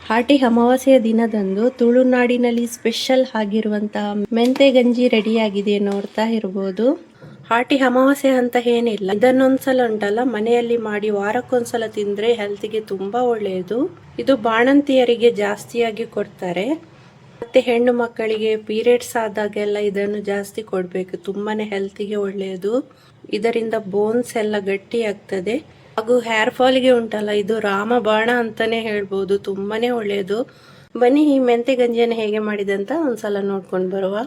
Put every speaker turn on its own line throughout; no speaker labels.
ಹಾಟಿ ಅಮಾವಾಸ್ಯೆಯ ದಿನದಂದು ತುಳುನಾಡಿನಲ್ಲಿ ಸ್ಪೆಷಲ್ ಆಗಿರುವಂತಹ ಮೆಂತೆ ಗಂಜಿ ರೆಡಿಯಾಗಿದೆ, ನೋಡ್ತಾ ಇರ್ಬೋದು. ಹಾಟಿ ಅಮಾವಾಸ್ಯೆ ಅಂತ ಏನಿಲ್ಲ, ಇದನ್ನೊಂದ್ಸಲ ಉಂಟಲ್ಲ ಮನೆಯಲ್ಲಿ ಮಾಡಿ ವಾರಕ್ಕೊಂದ್ಸಲ ತಿಂದ್ರೆ ಹೆಲ್ತ್ಗೆ ತುಂಬಾ ಒಳ್ಳೆಯದು. ಇದು ಬಾಣಂತಿಯರಿಗೆ ಜಾಸ್ತಿಯಾಗಿ ಕೊಡ್ತಾರೆ, ಮತ್ತೆ ಹೆಣ್ಣು ಮಕ್ಕಳಿಗೆ ಪೀರಿಯಡ್ಸ್ ಆದಾಗೆಲ್ಲ ಇದನ್ನು ಜಾಸ್ತಿ ಕೊಡ್ಬೇಕು. ತುಂಬಾನೇ ಹೆಲ್ತ್ಗೆ ಒಳ್ಳೆಯದು. ಇದರಿಂದ ಬೋನ್ಸ್ ಎಲ್ಲ ಗಟ್ಟಿ ಆಗ್ತದೆ. ಹಾಗೂ ಹೇರ್ ಫಾಲ್ಗೆ ಉಂಟಲ್ಲ, ಇದು ರಾಮಬಾಣ ಅಂತಾನೆ ಹೇಳ್ಬೋದು, ತುಂಬಾನೇ ಒಳ್ಳೆಯದು. ಬನ್ನಿ ಈ ಮೆಂತೆ ಗಂಜಿಯನ್ನು ಹೇಗೆ ಮಾಡಿದಂತ ಒಂದ್ಸಲ ನೋಡ್ಕೊಂಡು ಬರುವ.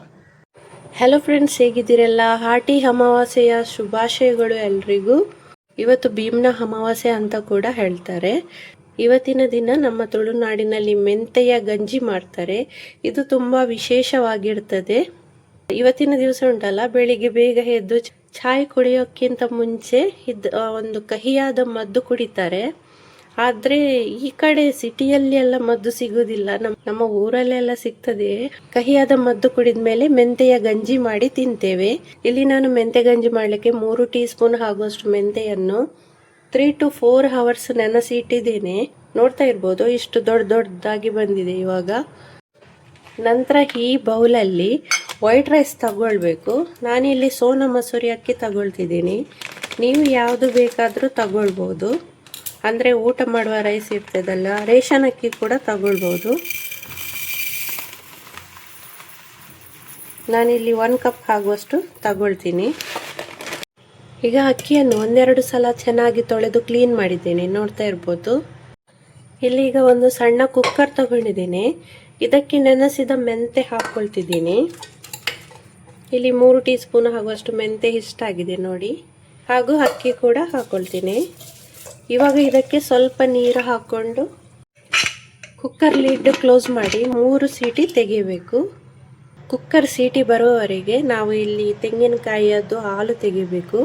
Hello friends, ಹೇಗಿದ್ದೀರಲ್ಲ? ಹಾಟಿ ಅಮಾವಾಸ್ಯೆಯ ಶುಭಾಶಯಗಳು ಎಲ್ರಿಗೂ. ಇವತ್ತು ಭೀಮ್ನ ಅಮಾವಾಸ್ಯೆ ಅಂತ ಕೂಡ ಹೇಳ್ತಾರೆ. ಇವತ್ತಿನ ದಿನ ನಮ್ಮ ತುಳುನಾಡಿನಲ್ಲಿ ಮೆಂತೆಯ ಗಂಜಿ ಮಾಡ್ತಾರೆ. ಇದು ತುಂಬಾ ವಿಶೇಷವಾಗಿರ್ತದೆ. ಇವತ್ತಿನ ದಿವಸ ಉಂಟಲ್ಲ, ಬೆಳಿಗ್ಗೆ ಬೇಗ ಎದ್ದು ಚಾಯ್ ಕುಡಿಯೋಕ್ಕಿಂತ ಮುಂಚೆ ಒಂದು ಕಹಿಯಾದ ಮದ್ದು ಕುಡಿತಾರೆ. ಆದ್ರೆ ಈ ಕಡೆ ಸಿಟಿಯಲ್ಲಿ ಎಲ್ಲ ಮದ್ದು ಸಿಗುದಿಲ್ಲ, ನಮ್ಮ ಊರಲ್ಲೆಲ್ಲ ಸಿಗ್ತದೆ. ಕಹಿಯಾದ ಮದ್ದು ಕುಡಿದ್ಮೇಲೆ ಮೆಂತೆಯ ಗಂಜಿ ಮಾಡಿ ತಿಂತೇವೆ. ಇಲ್ಲಿ ನಾನು ಮೆಂತೆ ಗಂಜಿ ಮಾಡ್ಲಿಕ್ಕೆ 3 ಟೀ ಸ್ಪೂನ್ ಆಗುವಷ್ಟು ಮೆಂತೆಯನ್ನು 3 to 4 hours ನೆನೆಸಿ ಇಟ್ಟಿದ್ದೇನೆ. ನೋಡ್ತಾ ಇರ್ಬೋದು, ಇಷ್ಟು ದೊಡ್ಡದಾಗಿ ಬಂದಿದೆ ಇವಾಗ. ನಂತರ ಈ ಬೌಲಲ್ಲಿ ವೈಟ್ ರೈಸ್ ತಗೊಳ್ಬೇಕು. ನಾನಿಲ್ಲಿ ಸೋನಾ ಮಸೂರಿ ಅಕ್ಕಿ ತಗೊಳ್ತಿದ್ದೀನಿ. ನೀವು ಯಾವುದು ಬೇಕಾದರೂ ತಗೊಳ್ಬೋದು. ಅಂದರೆ ಊಟ ಮಾಡುವ ರೈಸ್ ಇರ್ತದಲ್ಲ, ರೇಷನ್ ಅಕ್ಕಿ ಕೂಡ ತಗೊಳ್ಬೋದು. ನಾನಿಲ್ಲಿ 1 ಕಪ್ ಆಗುವಷ್ಟು ತಗೊಳ್ತೀನಿ. ಈಗ ಅಕ್ಕಿಯನ್ನು 1-2 ಸಲ ಚೆನ್ನಾಗಿ ತೊಳೆದು ಕ್ಲೀನ್ ಮಾಡಿದ್ದೇನೆ, ನೋಡ್ತಾ ಇರ್ಬೋದು. ಇಲ್ಲಿ ಈಗ ಒಂದು ಸಣ್ಣ ಕುಕ್ಕರ್ ತಗೊಂಡಿದ್ದೀನಿ. ಇದಕ್ಕೆ ನೆನೆಸಿದ ಮೆಂತೆ ಹಾಕ್ಕೊಳ್ತಿದ್ದೀನಿ. ಇಲ್ಲಿ 3 ಟೀ ಸ್ಪೂನ್ ಆಗುವಷ್ಟು ಮೆಂತೆ ಇಷ್ಟಾಗಿದೆ ನೋಡಿ. ಹಾಗೂ ಅಕ್ಕಿ ಕೂಡ ಹಾಕ್ಕೊಳ್ತೀನಿ. ಇವಾಗ ಇದಕ್ಕೆ ಸ್ವಲ್ಪ ನೀರು ಹಾಕ್ಕೊಂಡು ಕುಕ್ಕರ್ ಲಿಡ್ ಕ್ಲೋಸ್ ಮಾಡಿ 3 ಸೀಟಿ ತೆಗಿಬೇಕು. ಕುಕ್ಕರ್ ಸೀಟಿ ಬರುವವರೆಗೆ ನಾವು ಇಲ್ಲಿ ತೆಂಗಿನಕಾಯಿಯದ್ದು ಹಾಲು ತೆಗಿಬೇಕು.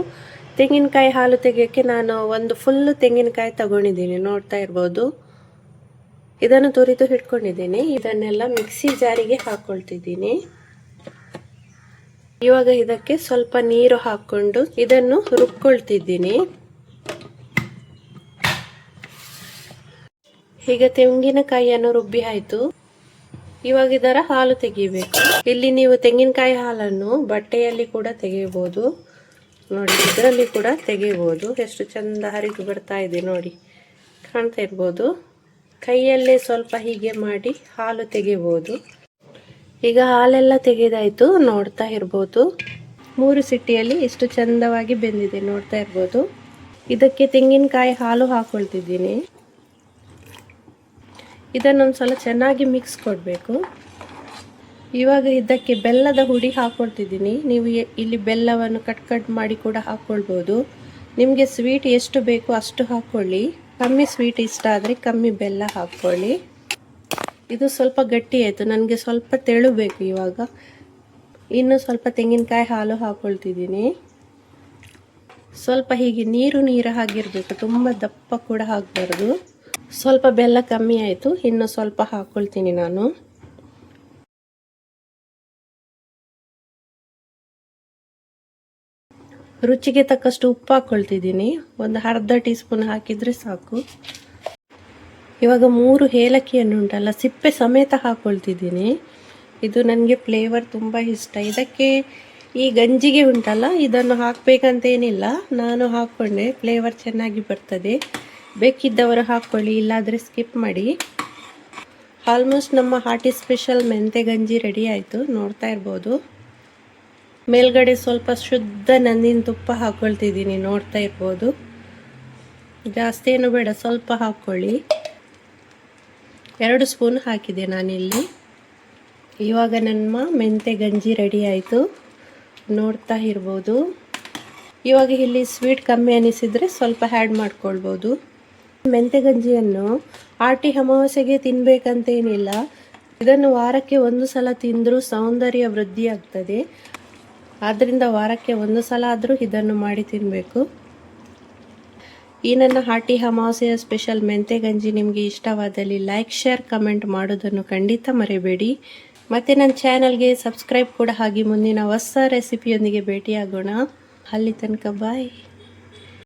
ತೆಂಗಿನಕಾಯಿ ಹಾಲು ತೆಗಿಯೋಕ್ಕೆ ನಾನು ಒಂದು ಫುಲ್ ತೆಂಗಿನಕಾಯಿ ತಗೊಂಡಿದ್ದೀನಿ, ನೋಡ್ತಾ ಇರ್ಬೋದು. ಇದನ್ನು ತುರಿದು ಇಟ್ಕೊಂಡಿದ್ದೀನಿ. ಇದನ್ನೆಲ್ಲ ಮಿಕ್ಸಿ ಜಾರಿಗೆ ಹಾಕೊಳ್ತಿದ್ದೀನಿ. ಇವಾಗ ಇದಕ್ಕೆ ಸ್ವಲ್ಪ ನೀರು ಹಾಕೊಂಡು ಇದನ್ನು ರುಬ್ಕೊಳ್ತಿದ್ದೀನಿ. ಈಗ ತೆಂಗಿನಕಾಯಿಯನ್ನು ರುಬ್ಬಿ ಆಯ್ತು. ಇವಾಗ ಇದರ ಹಾಲು ತೆಗಿಬೇಕು. ಇಲ್ಲಿ ನೀವು ತೆಂಗಿನಕಾಯಿ ಹಾಲನ್ನು ಬಟ್ಟೆಯಲ್ಲಿ ಕೂಡ ತೆಗೆಯಬಹುದು ನೋಡಿ, ಇದರಲ್ಲಿ ಕೂಡ ತೆಗೆಯಬಹುದು. ಎಷ್ಟು ಚಂದ ಹರಿದು ಬರ್ತಾ ಇದೆ ನೋಡಿ, ಕಾಣ್ತಾ ಇರ್ಬೋದು. ಕೈಯಲ್ಲೇ ಸ್ವಲ್ಪ ಹೀಗೆ ಮಾಡಿ ಹಾಲು ತೆಗೆಯಬಹುದು. ಈಗ ಹಾಲೆಲ್ಲ ತೆಗೆದಾಯ್ತು, ನೋಡ್ತಾ ಇರ್ಬೋದು. 3 ಸಿಟಿಯಲ್ಲಿ ಎಷ್ಟು ಚಂದವಾಗಿ ಬೆಂದಿದೆ, ನೋಡ್ತಾ ಇರ್ಬೋದು. ಇದಕ್ಕೆ ತೆಂಗಿನಕಾಯಿ ಹಾಲು ಹಾಕೊಳ್ತಿದ್ದೀನಿ. ಇದನ್ನೊಂದ್ಸಲ ಚೆನ್ನಾಗಿ ಮಿಕ್ಸ್ ಕೊಡಬೇಕು. ಇವಾಗ ಇದಕ್ಕೆ ಬೆಲ್ಲದ ಹುಡಿ ಹಾಕೊಳ್ತಿದ್ದೀನಿ. ನೀವು ಇಲ್ಲಿ ಬೆಲ್ಲವನ್ನು ಕಟ್ ಮಾಡಿ ಕೂಡ ಹಾಕ್ಕೊಳ್ಬೋದು. ನಿಮಗೆ ಸ್ವೀಟ್ ಎಷ್ಟು ಬೇಕು ಅಷ್ಟು ಹಾಕ್ಕೊಳ್ಳಿ. ಕಮ್ಮಿ ಸ್ವೀಟ್ ಇಷ್ಟ ಆದರೆ ಕಮ್ಮಿ ಬೆಲ್ಲ ಹಾಕ್ಕೊಳ್ಳಿ. ಇದು ಸ್ವಲ್ಪ ಗಟ್ಟಿ ಆಯಿತು, ನನಗೆ ಸ್ವಲ್ಪ ತೆಳು ಬೇಕು. ಇವಾಗ ಇನ್ನು ಸ್ವಲ್ಪ ತೆಂಗಿನಕಾಯಿ ಹಾಲು ಹಾಕ್ಕೊಳ್ತಿದ್ದೀನಿ. ಸ್ವಲ್ಪ ಹೀಗೆ ನೀರು ಆಗಿರಬೇಕು, ತುಂಬ ದಪ್ಪ ಕೂಡ ಹಾಕಬಾರ್ದು. ಸ್ವಲ್ಪ ಬೆಲ್ಲ ಕಮ್ಮಿ ಆಯಿತು, ಇನ್ನು ಸ್ವಲ್ಪ ಹಾಕ್ಕೊಳ್ತೀನಿ ನಾನು. ರುಚಿಗೆ ತಕ್ಕಷ್ಟು ಉಪ್ಪು ಹಾಕ್ಕೊಳ್ತಿದ್ದೀನಿ. ಒಂದು ಅರ್ಧ ಟೀ ಸ್ಪೂನ್ ಹಾಕಿದರೆ ಸಾಕು. ಇವಾಗ 3 ಏಲಕ್ಕಿಯನ್ನು ಉಂಟಲ್ಲ, ಸಿಪ್ಪೆ ಸಮೇತ ಹಾಕ್ಕೊಳ್ತಿದ್ದೀನಿ. ಇದು ನನಗೆ ಫ್ಲೇವರ್ ತುಂಬ ಇಷ್ಟ. ಇದಕ್ಕೆ ಈ ಗಂಜಿಗೆ ಉಂಟಲ್ಲ, ಇದನ್ನು ಹಾಕಬೇಕಂತೇನಿಲ್ಲ, ನಾನು ಹಾಕ್ಕೊಂಡೆ. ಫ್ಲೇವರ್ ಚೆನ್ನಾಗಿ ಬರ್ತದೆ. ಬೇಕಿದ್ದವರು ಹಾಕ್ಕೊಳ್ಳಿ, ಇಲ್ಲಾದರೆ ಸ್ಕಿಪ್ ಮಾಡಿ. ಆಲ್ಮೋಸ್ಟ್ ನಮ್ಮ ಹಾಟಿ ಸ್ಪೆಷಲ್ ಮೆಂತೆ ಗಂಜಿ ರೆಡಿ ಆಯಿತು, ನೋಡ್ತಾ ಇರ್ಬೋದು. ಮೇಲ್ಗಡೆ ಸ್ವಲ್ಪ ಶುದ್ಧ ನಂದಿನ ತುಪ್ಪ ಹಾಕ್ಕೊಳ್ತಿದ್ದೀನಿ, ನೋಡ್ತಾ ಇರ್ಬೋದು. ಜಾಸ್ತಿ ಏನು ಬೇಡ, ಸ್ವಲ್ಪ ಹಾಕ್ಕೊಳ್ಳಿ. 2 ಸ್ಪೂನ್ ಹಾಕಿದೆ ನಾನಿಲ್ಲಿ. ಇವಾಗ ನಮ್ಮ ಮೆಂತೆ ಗಂಜಿ ರೆಡಿ ಆಯಿತು, ನೋಡ್ತಾ ಇರ್ಬೋದು. ಇವಾಗ ಇಲ್ಲಿ ಸ್ವೀಟ್ ಕಮ್ಮಿ ಅನಿಸಿದರೆ ಸ್ವಲ್ಪ ಆ್ಯಡ್ ಮಾಡ್ಕೊಳ್ಬೋದು. ಮೆಂತೆ ಗಂಜಿಯನ್ನು ಹಾಟಿ ಅಮಾವಾಸ್ಯೆಗೆ ತಿನ್ಬೇಕಂತೇನಿಲ್ಲ. ಇದನ್ನು ವಾರಕ್ಕೆ 1 ಸಲ ತಿಂದರೂ ಸೌಂದರ್ಯ ವೃದ್ಧಿ ಆಗ್ತದೆ. ಆದ್ದರಿಂದ ವಾರಕ್ಕೆ 1 ಸಲ ಆದರೂ ಇದನ್ನು ಮಾಡಿ ತಿನ್ನಬೇಕು. ಈ ನನ್ನ ಹಾಟಿ ಅಮಾವಾಸ್ಯೆಯ ಸ್ಪೆಷಲ್ ಮೆಂತೆ ಗಂಜಿ ನಿಮಗೆ ಇಷ್ಟವಾದಲ್ಲಿ ಲೈಕ್, ಶೇರ್, ಕಮೆಂಟ್ ಮಾಡೋದನ್ನು ಖಂಡಿತ ಮರೆಯಬೇಡಿ. ಮತ್ತು ನನ್ನ ಚಾನಲ್ಗೆ ಸಬ್ಸ್ಕ್ರೈಬ್ ಕೂಡ ಆಗಿ ಮುಂದಿನ ಹೊಸ ರೆಸಿಪಿಯೊಂದಿಗೆ ಭೇಟಿಯಾಗೋಣ. ಅಲ್ಲಿ ತನಕ ಬಾಯ್.